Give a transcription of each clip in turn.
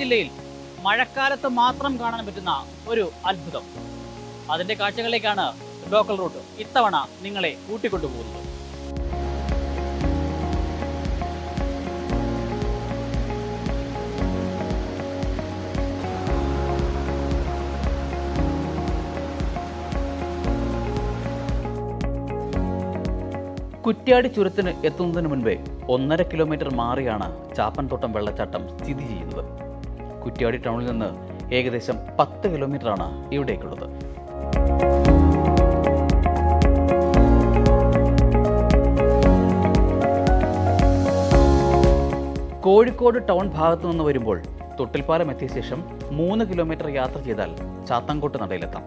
ജില്ലയിൽ മഴക്കാലത്ത് മാത്രം കാണാൻ പറ്റുന്ന ഒരു അത്ഭുതം. അതിന്റെ കാഴ്ചകളിലേക്കാണ് ലോക്കൽ റൂട്ട് ഇത്തവണ നിങ്ങളെ കൂട്ടിക്കൊണ്ടുപോകുന്നത്. കുറ്റ്യാടി ചുരത്തിന് എത്തുന്നതിന് മുൻപേ 1.5 കിലോമീറ്റർ മാറിയാണ് ചാപ്പൻതോട്ടം വെള്ളച്ചാട്ടം സ്ഥിതി ചെയ്യുന്നത്. കുറ്റ്യാടി ടൗണിൽ നിന്ന് ഏകദേശം 10 കിലോമീറ്ററാണ് ഇവിടേക്കുള്ളത്. കോഴിക്കോട് ടൗൺ ഭാഗത്തു നിന്ന് വരുമ്പോൾ തൊട്ടിൽപ്പാലം എത്തിയ ശേഷം 3 കിലോമീറ്റർ യാത്ര ചെയ്താൽ ചാത്തൻകോട്ട് നടയിലെത്താം.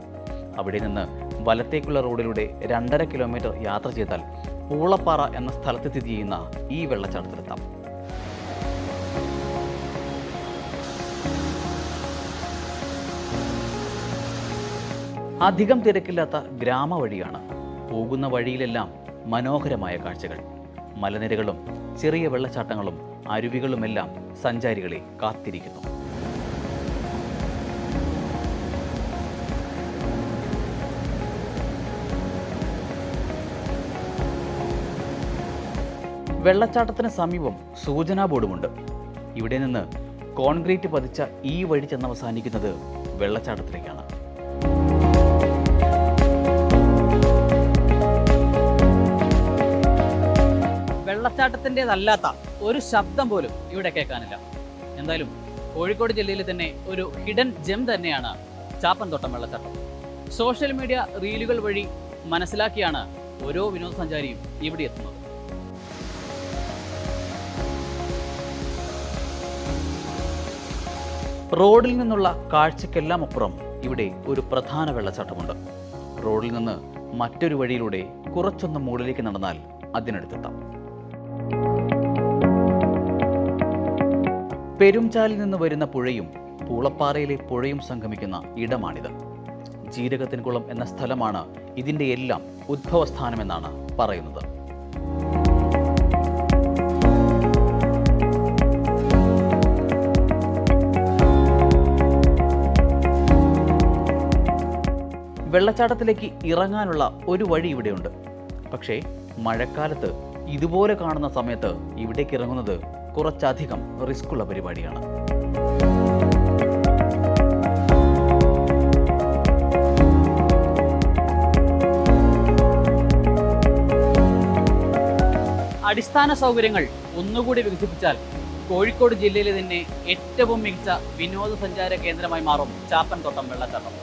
അവിടെ നിന്ന് വലത്തേക്കുള്ള റോഡിലൂടെ 2.5 കിലോമീറ്റർ യാത്ര ചെയ്താൽ പൂളപ്പാറ എന്ന സ്ഥലത്ത് സ്ഥിതി ചെയ്യുന്ന ഈ വെള്ളച്ചാട്ടത്തിലെത്താം. അധികം തിരക്കില്ലാത്ത ഗ്രാമവഴിയാണ്. പോകുന്ന വഴിയിലെല്ലാം മനോഹരമായ കാഴ്ചകൾ. മലനിരകളും ചെറിയ വെള്ളച്ചാട്ടങ്ങളും അരുവികളുമെല്ലാം സഞ്ചാരികളെ കാത്തിരിക്കുന്നു. വെള്ളച്ചാട്ടത്തിന് സമീപം സൂചനാ ബോർഡുമുണ്ട്. ഇവിടെ നിന്ന് കോൺക്രീറ്റ് പതിച്ച ഈ വഴി ചെന്നവസാനിക്കുന്നത് വെള്ളച്ചാട്ടത്തിലേക്കാണ്. വെള്ളച്ചാട്ടത്തിൻ്റെതല്ലാത്ത ഒരു ശബ്ദം പോലും ഇവിടെ കേൾക്കാനില്ല. എന്തായാലും കോഴിക്കോട് ജില്ലയിൽ തന്നെ ഒരു ഹിഡൻ ജെം തന്നെയാണ് ചാപ്പൻതോട്ടം വെള്ളച്ചാട്ടം. സോഷ്യൽ മീഡിയ റീലുകൾ വഴി മനസ്സിലാക്കിയാണ് ഓരോ വിനോദസഞ്ചാരിയും ഇവിടെ എത്തുന്നത്. റോഡിൽ നിന്നുള്ള കാഴ്ചയ്ക്കെല്ലാം അപ്പുറം ഇവിടെ ഒരു പ്രധാന വെള്ളച്ചാട്ടമുണ്ട്. റോഡിൽ നിന്ന് മറ്റൊരു വഴിയിലൂടെ കുറച്ചൊന്ന് മുകളിലേക്ക് നടന്നാൽ അതിനടുത്തെത്താം. പെരുംചാലിൽ നിന്ന് വരുന്ന പുഴയും പൂളപ്പാറയിലെ പുഴയും സംഗമിക്കുന്ന ഇടമാണിത്. ജീരകത്തിൻകുളം എന്ന സ്ഥലമാണ് ഇതിൻ്റെ എല്ലാം ഉദ്ഭവസ്ഥാനമെന്നാണ് പറയുന്നത്. വെള്ളച്ചാട്ടത്തിലേക്ക് ഇറങ്ങാനുള്ള ഒരു വഴി ഇവിടെയുണ്ട്. പക്ഷേ മഴക്കാലത്ത് ഇതുപോലെ കാണുന്ന സമയത്ത് ഇവിടേക്ക് ഇറങ്ങുന്നത് കുറച്ചധികം റിസ്ക്കുള്ള പരിപാടിയാണ്. അടിസ്ഥാന സൗകര്യങ്ങൾ ഒന്നുകൂടി വികസിപ്പിച്ചാൽ കോഴിക്കോട് ജില്ലയിലെ തന്നെ ഏറ്റവും മികച്ച വിനോദസഞ്ചാര കേന്ദ്രമായി മാറും ചാപ്പൻതോട്ടം വെള്ളച്ചാട്ടം.